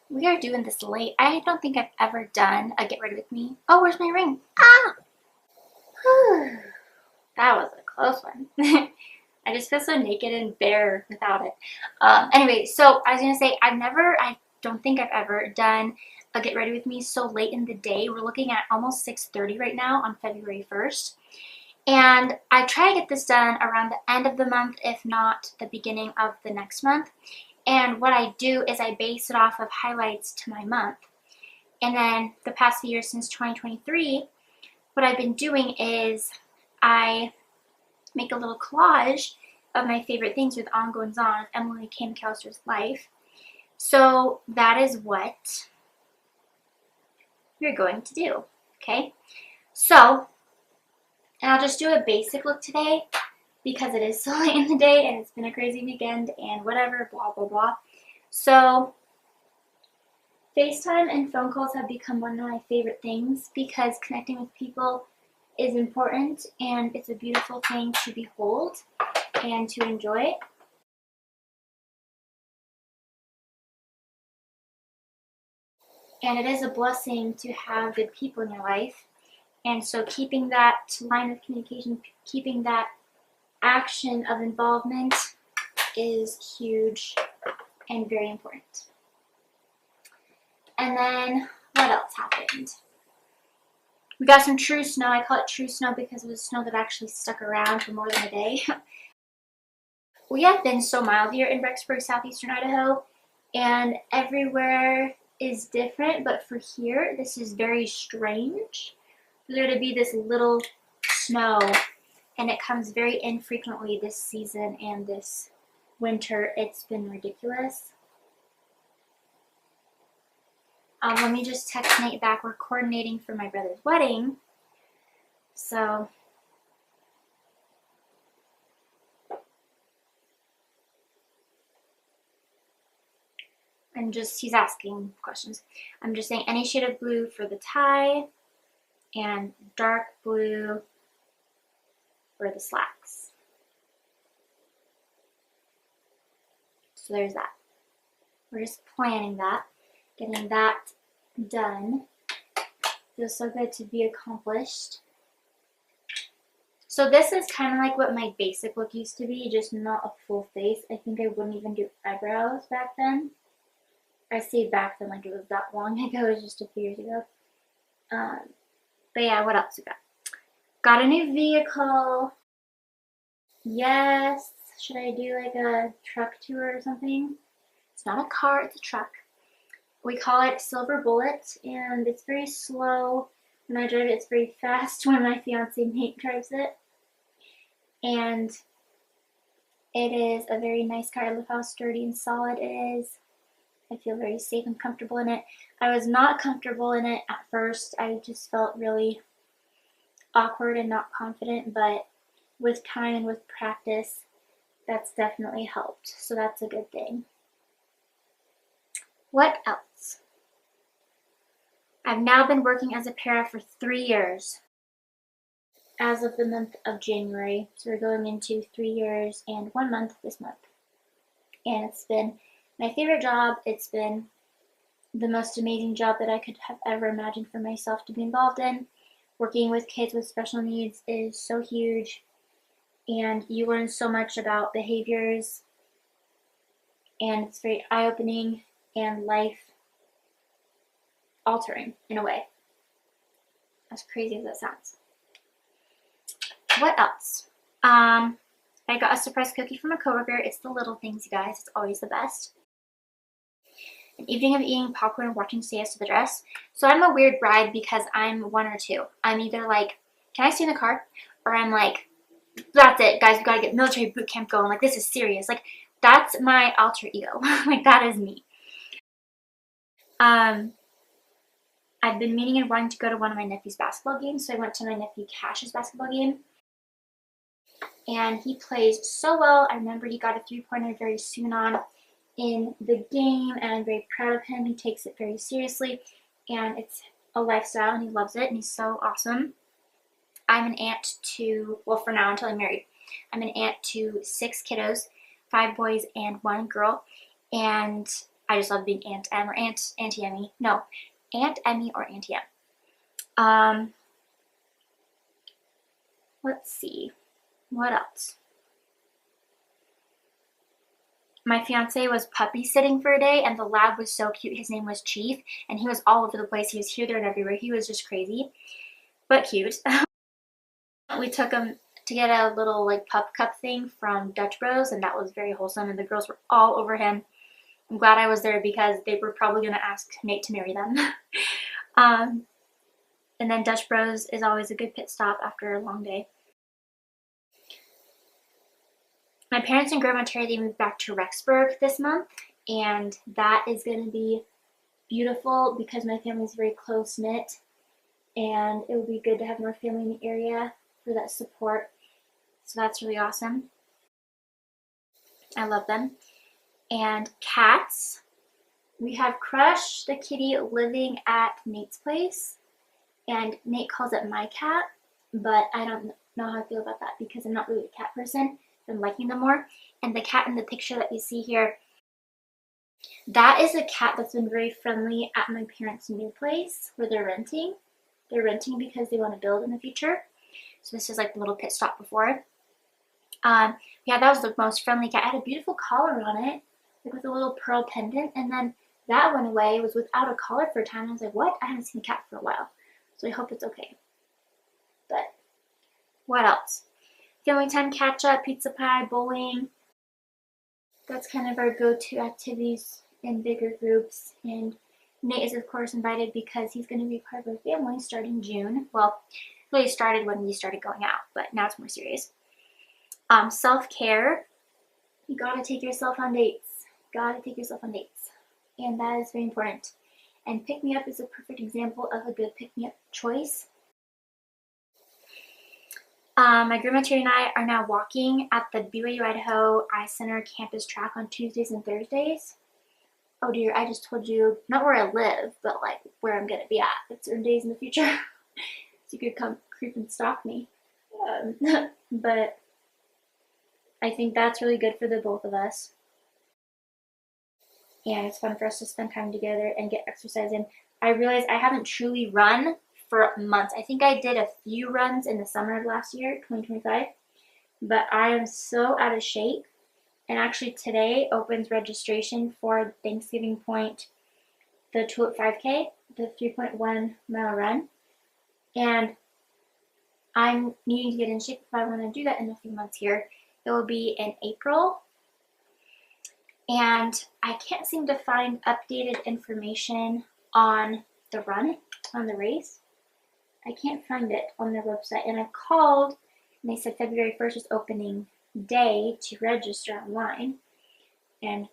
We are doing this late. I don't think I've ever done a get ready with me. Oh, where's my ring? Ah! Whew. That was a close one. I just feel so naked and bare without it. Anyway, so I was gonna say I don't think I've ever done a get ready with me so late in the day. We're looking at almost 6:30 right now on February 1st. And I try to get this done around the end of the month, if not the beginning of the next month. And what I do is I base it off of highlights to my month. And then the past few years since 2023, what I've been doing is I make a little collage of my favorite things with ongoings on Emily K. McAllister's life. So that is what we're going to do, okay? So, and I'll just do a basic look today because it is so late in the day and it's been a crazy weekend and whatever, blah, blah, blah. So FaceTime and phone calls have become one of my favorite things because connecting with people is important and it's a beautiful thing to behold and to enjoy. And it is a blessing to have good people in your life. And so keeping that line of communication, keeping that action of involvement is huge and very important. And then what else happened? We got some true snow. I call it true snow because it was snow that actually stuck around for more than a day. We have been so mild here in Rexburg, southeastern Idaho, and everywhere is different, but for here, this is very strange. For there to be this little snow, and it comes very infrequently this season and this winter. It's been ridiculous. Let me just text Nate back. We're coordinating for my brother's wedding. So he's asking questions. I'm just saying any shade of blue for the tie and dark blue for the slacks. So there's that. We're just planning that, getting that done. Feels so good to be accomplished. So this is kind of like what my basic look used to be, just not a full face. I think I wouldn't even do eyebrows back then. I say back then like it was that long ago, it was just a few years ago. But yeah, what else we got? Got a new vehicle. Yes. Should I do like a truck tour or something? It's not a car, it's a truck. We call it Silver Bullet, and it's very slow when I drive it. It's very fast when my fiance Nate drives it. And it is a very nice car. I love how sturdy and solid it is. I feel very safe and comfortable in it. I was not comfortable in it at first. I just felt really awkward and not confident, but with time and with practice, that's definitely helped. So that's a good thing. What else? I've now been working as a para for 3 years as of the month of January. So we're going into 3 years and 1 month this month. And it's been my favorite job. It's been the most amazing job that I could have ever imagined for myself to be involved in. Working with kids with special needs is so huge, and you learn so much about behaviors, and it's very eye-opening and life-altering in a way. As crazy as that sounds. What else? I got a surprise cookie from a coworker. It's the little things, you guys. It's always the best. An evening of eating popcorn and watching Say Yes to the Dress. So I'm a weird bride because I'm one or two. I'm either like, can I stay in the car? Or I'm like, that's it, guys, we gotta get military boot camp going. Like, this is serious. Like, that's my alter ego. Like, that is me. I've been meaning and wanting to go to one of my nephew's basketball games, so I went to my nephew Cash's basketball game. And he plays so well. I remember he got a three-pointer very soon on in the game, and I'm very proud of him. He takes it very seriously, and it's a lifestyle, and he loves it, and he's so awesome. I'm an aunt to, well, for now until I'm married, I'm an aunt to 6 kiddos, 5 boys and 1 girl, and I just love being Aunt Em or Auntie Emmy. No, Aunt Emmy or Auntie Em. Let's see. What else? My fiance was puppy sitting for a day, and the lab was so cute. His name was Chief, and he was all over the place. He was here, there, and everywhere. He was just crazy, but cute. We took him to get a little like pup cup thing from Dutch Bros, and that was very wholesome, and the girls were all over him. I'm glad I was there because they were probably going to ask Nate to marry them. And then Dutch Bros is always a good pit stop after a long day. My parents and Grandma Terry, they moved back to Rexburg this month, and that is going to be beautiful because my family's very close-knit, and it would be good to have more family in the area for that support. So that's really awesome. I love them. And cats. We have Crush, the kitty, living at Nate's place, and Nate calls it my cat, but I don't know how I feel about that because I'm not really a cat person. I'm liking them more. And the cat in the picture that you see here, that is a cat that's been very friendly at my parents' new place where they're renting. They're renting because they want to build in the future. So this is like the little pit stop before. Yeah, that was the most friendly cat. It had a beautiful collar on it, like with a little pearl pendant, and then that went away. It was without a collar for a time. I was like, what? I haven't seen a cat for a while. So I hope it's okay. But what else? Family time, catch up, pizza pie, bowling. That's kind of our go-to activities in bigger groups. And Nate is of course invited because he's going to be part of our family starting June. Well, really started when we started going out, but now it's more serious. Self-care. You gotta take yourself on dates. Gotta take yourself on dates. And that is very important. And pick me up is a perfect example of a good pick me up choice. My Grandma Terry and I are now walking at the BYU Idaho Eye Center campus track on Tuesdays and Thursdays. Oh dear, I just told you, not where I live, but like where I'm gonna be at at certain days in the future. So you could come creep and stalk me. But I think that's really good for the both of us. And it's fun for us to spend time together and get exercise in. I realize I haven't truly run for months. I think I did a few runs in the summer of last year, 2025, but I am so out of shape. And actually today opens registration for Thanksgiving Point, the Tulip 5K, the 3.1 mile run. And I'm needing to get in shape if I want to do that in a few months here. It will be in April. And I can't seem to find updated information on the run, on the race. I can't find it on their website. And I called and they said February 1st is opening day to register online. And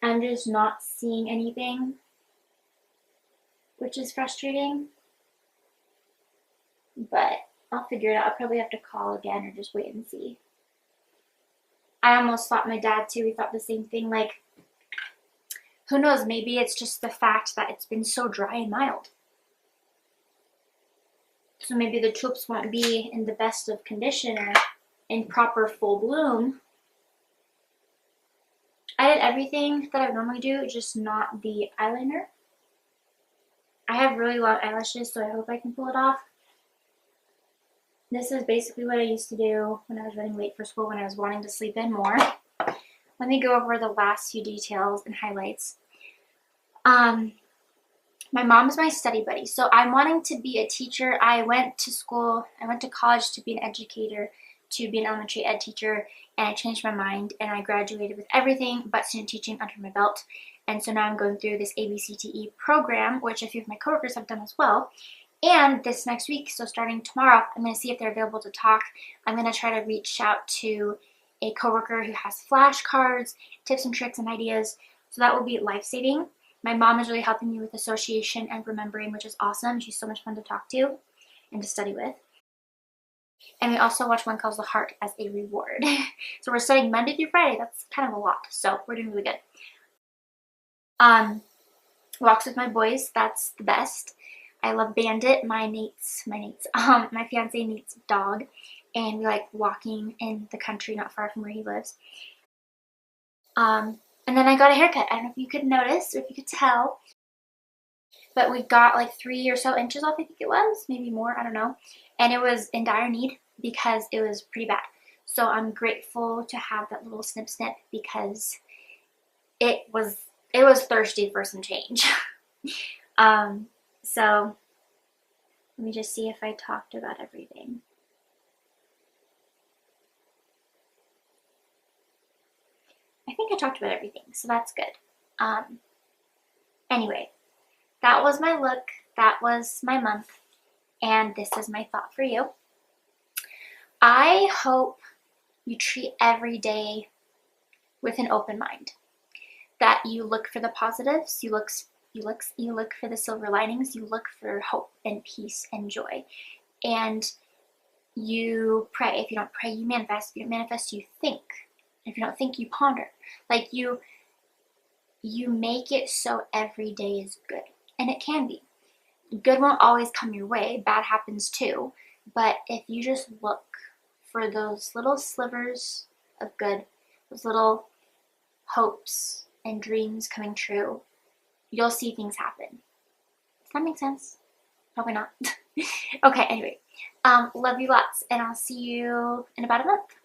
I'm just not seeing anything, which is frustrating. But I'll figure it out. I'll probably have to call again or just wait and see. I almost thought my dad too. We thought the same thing. Like, who knows? Maybe it's just the fact that it's been so dry and mild. So maybe the tulips won't be in the best of condition or in proper full bloom. I did everything that I would normally do, just not the eyeliner. I have really long eyelashes, so I hope I can pull it off. This is basically what I used to do when I was running late for school, when I was wanting to sleep in more. Let me go over the last few details and highlights. My mom is my study buddy, so I'm wanting to be a teacher. I went to college to be an educator, to be an elementary ed teacher, and I changed my mind and I graduated with everything but student teaching under my belt. And so now I'm going through this ABCTE program, which a few of my coworkers have done as well. And this next week, so starting tomorrow, I'm going to see if they're available to talk. I'm going to try to reach out to a coworker who has flashcards, tips and tricks and ideas. So that will be life-saving. My mom is really helping me with association and remembering, which is awesome. She's so much fun to talk to and to study with. And we also watch One Calls the Heart as a reward. So we're studying Monday through Friday. That's kind of a lot. So we're doing really good. Walks with my boys. That's the best. I love Bandit, my fiance Nate's dog. And we like walking in the country not far from where he lives. And then I got a haircut. I don't know if you could notice or if you could tell, but we got like 3 or so inches off, I think it was, maybe more, I don't know. And it was in dire need because it was pretty bad. So I'm grateful to have that little snip snip because it was thirsty for some change. So let me just see if I talked about everything. I think I talked about everything, so that's good. Anyway, that was my look, that was my month, and this is my thought for you. I hope you treat every day with an open mind, that you look for the positives, you look for the silver linings, you look for hope and peace and joy, and you pray. If you don't pray, you manifest. If you don't manifest, you think. If you don't think, you ponder. Like you make it so every day is good, and it can be. Good won't always come your way, bad happens too, but if you just look for those little slivers of good, those little hopes and dreams coming true, you'll see things happen. Does that make sense? Probably not. Okay, anyway, love you lots, and I'll see you in about a month.